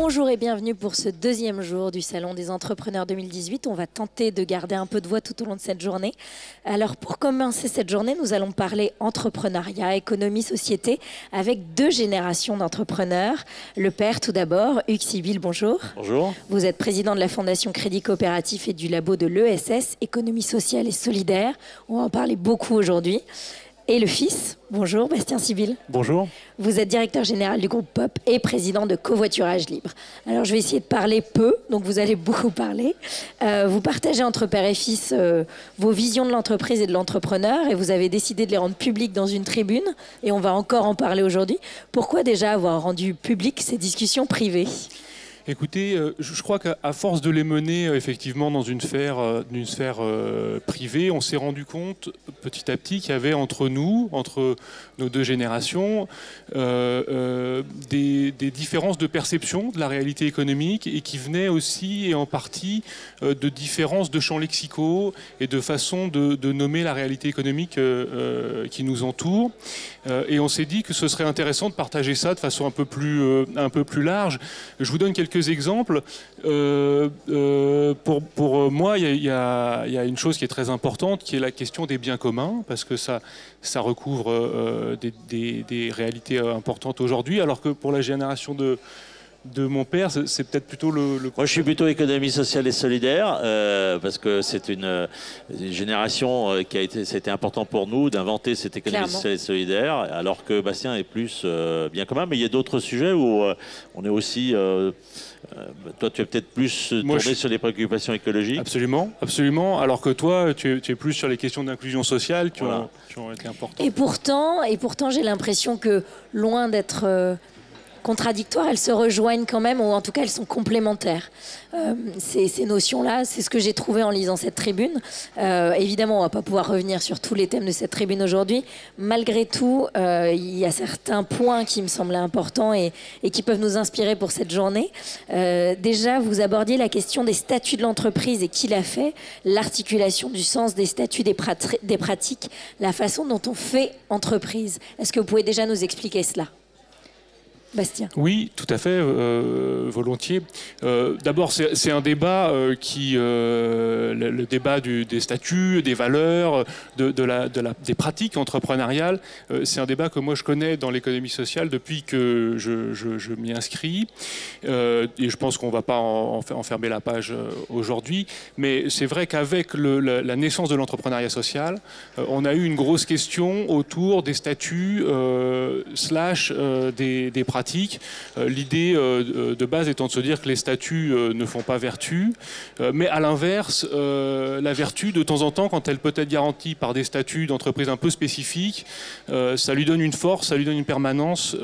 Bonjour et bienvenue pour ce deuxième jour du Salon des Entrepreneurs 2018. On va tenter de garder un peu de voix tout au long de cette journée. Alors pour commencer cette journée, nous allons parler entrepreneuriat, économie, société avec deux générations d'entrepreneurs. Le père tout d'abord, Hugues Civil, bonjour. Bonjour. Vous êtes président de la Fondation Crédit Coopératif et du labo de l'ESS, économie sociale et solidaire. On va en parler beaucoup aujourd'hui. Et le fils, bonjour, Bastien Civil. Bonjour. Vous êtes directeur général du groupe POP et président de Covoiturage Libre. Alors, je vais essayer de parler peu, donc vous allez beaucoup parler. Vous partagez entre père et fils vos visions de l'entreprise et de l'entrepreneur et vous avez décidé de les rendre publiques dans une tribune et on va encore en parler aujourd'hui. Pourquoi déjà avoir rendu publiques ces discussions privées ? Écoutez, je crois qu'à force de les mener effectivement dans une sphère privée, on s'est rendu compte petit à petit qu'il y avait entre nous, entre nos deux générations, des différences de perception de la réalité économique et qui venaient aussi et en partie de différences de champs lexicaux et de façon de nommer la réalité économique qui nous entoure. Et on s'est dit que ce serait intéressant de partager ça de façon un peu plus large. Je vous donne quelques exemples. Pour moi, il y a une chose qui est très importante, qui est la question des biens communs, parce que ça recouvre des réalités importantes aujourd'hui, alors que pour la génération de mon père, c'est peut-être plutôt le... Moi, je suis plutôt économie sociale et solidaire, parce que c'est une génération c'était important pour nous d'inventer cette économie sociale et solidaire, alors que Bastien est plus bien commun. Mais il y a d'autres sujets où on est aussi... toi, tu es peut-être plus tourné sur les préoccupations écologiques. Absolument, absolument. Alors que toi, tu es plus sur les questions d'inclusion sociale qui ont été importantes. Et pourtant, j'ai l'impression que loin d'être... contradictoires, elles se rejoignent quand même, ou en tout cas elles sont complémentaires. Ces notions-là, c'est ce que j'ai trouvé en lisant cette tribune. Évidemment, on ne va pas pouvoir revenir sur tous les thèmes de cette tribune aujourd'hui. Malgré tout, il y a certains points qui me semblaient importants et qui peuvent nous inspirer pour cette journée. Déjà, vous abordiez la question des statuts de l'entreprise et qui l'a fait, l'articulation du sens des statuts des pratiques, la façon dont on fait entreprise. Est-ce que vous pouvez déjà nous expliquer cela ? Bastien. Oui, tout à fait, volontiers. D'abord, c'est un débat le débat des statuts, des valeurs, des pratiques entrepreneuriales. C'est un débat que moi je connais dans l'économie sociale depuis que je m'y inscris. Et je pense qu'on ne va pas en fermer la page aujourd'hui. Mais c'est vrai qu'avec la naissance de l'entrepreneuriat social, on a eu une grosse question autour des statuts des pratiques. L'idée de base étant de se dire que les statuts ne font pas vertu, mais à l'inverse, la vertu, de temps en temps, quand elle peut être garantie par des statuts d'entreprise un peu spécifiques, ça lui donne une force, ça lui donne une permanence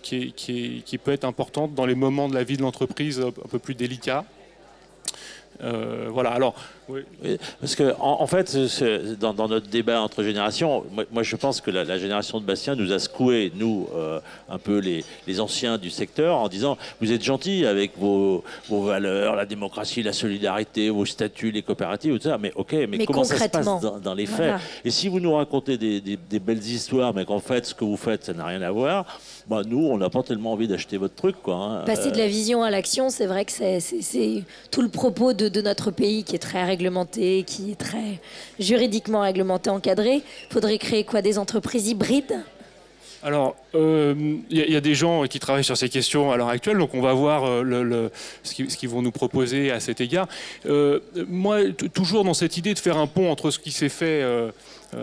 qui peut être importante dans les moments de la vie de l'entreprise un peu plus délicats. Voilà, alors... Oui. Parce que en fait, dans notre débat entre générations, moi je pense que la génération de Bastien nous a secoué, nous, un peu les anciens du secteur, en disant vous êtes gentils avec vos valeurs, la démocratie, la solidarité, vos statuts, les coopératives, tout ça, mais ok, mais comment ça se passe dans les faits? Voilà. Et si vous nous racontez des belles histoires, mais qu'en fait ce que vous faites, ça n'a rien à voir, bah, nous, on n'a pas tellement envie d'acheter votre truc, quoi. Hein. Passer de la vision à l'action, c'est vrai que c'est tout le propos de notre pays qui est très réglementé, qui est très juridiquement réglementé, encadré. Il faudrait créer quoi, des entreprises hybrides ? Alors, y a des gens qui travaillent sur ces questions à l'heure actuelle, donc on va voir ce qu'ils vont nous proposer à cet égard. Moi, toujours dans cette idée de faire un pont entre ce qui s'est fait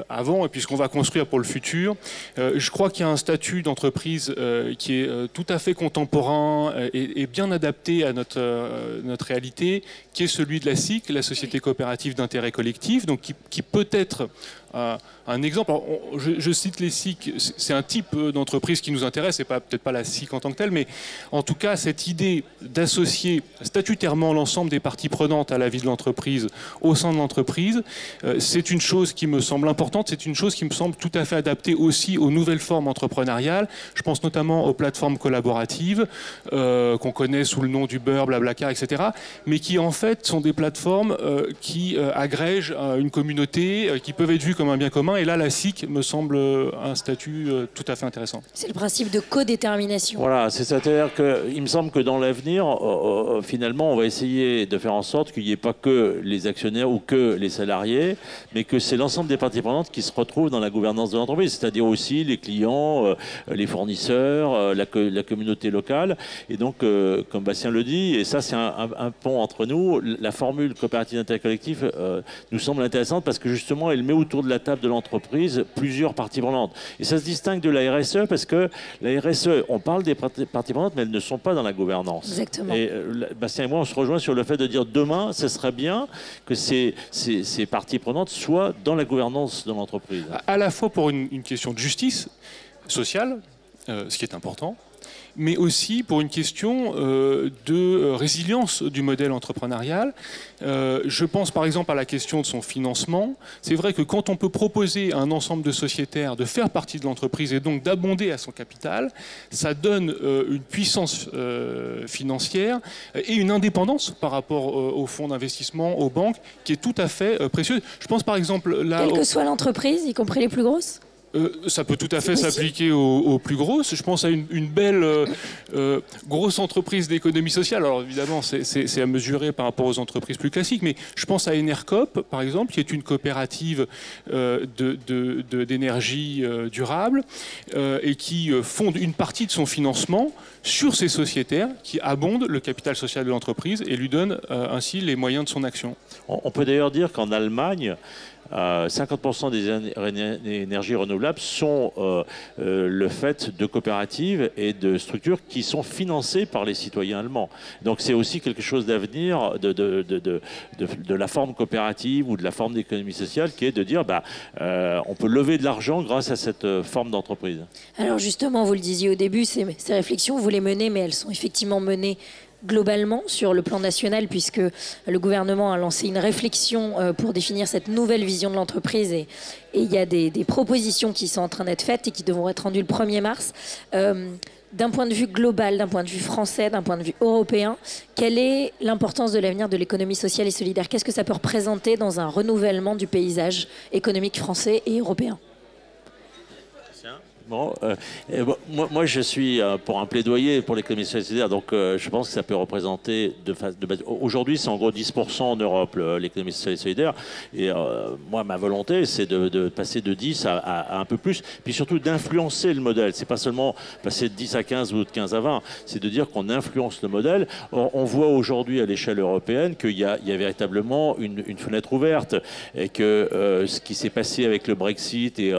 avant et puis ce qu'on va construire pour le futur, je crois qu'il y a un statut d'entreprise qui est tout à fait contemporain et bien adapté à notre réalité, qui est celui de la SIC, la Société coopérative d'intérêt collectif, donc qui peut être un exemple. Alors, je cite les SIC, c'est un type d'entreprise qui nous intéresse, et peut-être pas la SIC en tant que telle, mais en tout cas cette idée d'associer statutairement l'ensemble des parties prenantes à la vie de l'entreprise au sein de l'entreprise, c'est une chose qui me semble importante, c'est une chose qui me semble tout à fait adaptée aussi aux nouvelles formes entrepreneuriales. Je pense notamment aux plateformes collaboratives qu'on connaît sous le nom d'Uber, Blablacar, etc., mais qui en fait sont des plateformes qui agrègent une communauté, qui peuvent être vues comme un bien commun. Et là, la SIC me semble un statut tout à fait intéressant. C'est le principe de codétermination. Voilà, c'est-à-dire qu'il me semble que dans l'avenir, finalement, on va essayer de faire en sorte qu'il n'y ait pas que les actionnaires ou que les salariés, mais que c'est l'ensemble des parties prenantes qui se retrouvent dans la gouvernance de l'entreprise, c'est-à-dire aussi les clients, les fournisseurs, la communauté locale. Et donc, comme Bastien le dit, et ça c'est un pont entre nous, la formule coopérative d'intérêt collectif nous semble intéressante parce que justement, elle met autour de la table de l'entreprise plusieurs parties prenantes. Et ça se distingue de la RSE parce que la RSE, on parle des parties prenantes, mais elles ne sont pas dans la gouvernance. Exactement. Et Bastien et moi, on se rejoint sur le fait de dire demain, ce serait bien que ces parties prenantes soient dans la gouvernance de l'entreprise. À la fois pour une question de justice sociale, ce qui est important, mais aussi pour une question de résilience du modèle entrepreneurial. Je pense par exemple à la question de son financement. C'est vrai que quand on peut proposer à un ensemble de sociétaires de faire partie de l'entreprise et donc d'abonder à son capital, ça donne une puissance financière et une indépendance par rapport aux fonds d'investissement, aux banques, qui est tout à fait précieuse. Je pense par exemple là... Quelle que soit l'entreprise, y compris les plus grosses ? Ça peut tout à fait s'appliquer aux plus grosses. Je pense à une belle grosse entreprise d'économie sociale. Alors évidemment, c'est à mesurer par rapport aux entreprises plus classiques, mais je pense à Enercoop, par exemple, qui est une coopérative d'énergie durable et qui fonde une partie de son financement sur ces sociétaires qui abondent le capital social de l'entreprise et lui donnent ainsi les moyens de son action. On peut d'ailleurs dire qu'en Allemagne, 50% des énergies renouvelables sont le fait de coopératives et de structures qui sont financées par les citoyens allemands. Donc c'est aussi quelque chose d'avenir de la forme coopérative ou de la forme d'économie sociale qui est de dire on peut lever de l'argent grâce à cette forme d'entreprise. Alors justement, vous le disiez au début, ces réflexions, vous les menez, mais elles sont effectivement menées globalement sur le plan national, puisque le gouvernement a lancé une réflexion pour définir cette nouvelle vision de l'entreprise et il y a des propositions qui sont en train d'être faites et qui devront être rendues le 1er mars. D'un point de vue global, d'un point de vue français, d'un point de vue européen, quelle est l'importance de l'avenir de l'économie sociale et solidaire? Qu'est-ce que ça peut représenter dans un renouvellement du paysage économique français et européen? Bon, moi, je suis pour un plaidoyer pour l'économie sociale et solidaire, donc je pense que ça peut représenter aujourd'hui, c'est en gros 10% en Europe, l'économie sociale et solidaire. Et moi, ma volonté, c'est de passer de 10 à un peu plus, puis surtout d'influencer le modèle. C'est pas seulement passer de 10 à 15 ou de 15 à 20, c'est de dire qu'on influence le modèle. On voit aujourd'hui à l'échelle européenne qu'il y a véritablement une fenêtre ouverte et que ce qui s'est passé avec le Brexit et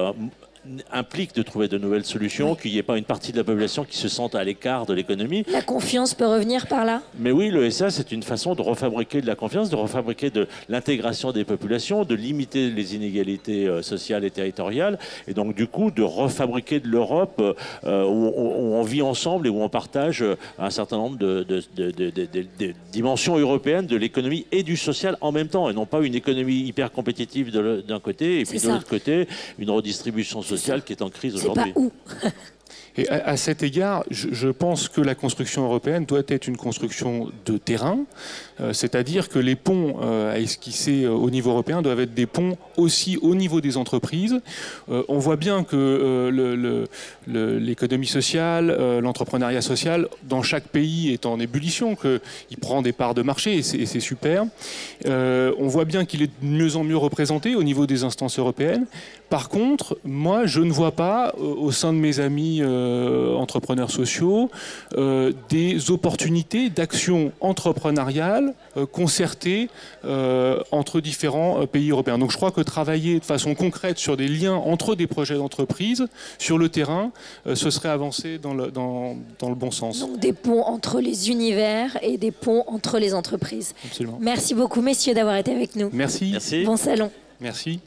implique de trouver de nouvelles solutions, qu'il n'y ait pas une partie de la population qui se sente à l'écart de l'économie. La confiance peut revenir par là? Mais oui, le SA, c'est une façon de refabriquer de la confiance, de refabriquer de l'intégration des populations, de limiter les inégalités sociales et territoriales, et donc du coup de refabriquer de l'Europe où on vit ensemble et où on partage un certain nombre de dimensions européennes de l'économie et du social en même temps, et non pas une économie hyper compétitive d'un côté, et puis de l'autre côté, une redistribution sociale qui est en crise aujourd'hui. C'est pas où. Et à cet égard, je pense que la construction européenne doit être une construction de terrain, c'est-à-dire que les ponts à esquisser au niveau européen doivent être des ponts aussi au niveau des entreprises. On voit bien que l'économie sociale, l'entrepreneuriat social, dans chaque pays est en ébullition, qu'il prend des parts de marché et c'est super. On voit bien qu'il est de mieux en mieux représenté au niveau des instances européennes. Par contre, moi, je ne vois pas, au sein de mes amis entrepreneurs sociaux, des opportunités d'action entrepreneuriale concertée entre différents pays européens. Donc je crois que travailler de façon concrète sur des liens entre des projets d'entreprise, sur le terrain, ce serait avancer dans le bon sens. Donc des ponts entre les univers et des ponts entre les entreprises. Absolument. Merci beaucoup, messieurs, d'avoir été avec nous. Merci. Merci. Bon salon. Merci.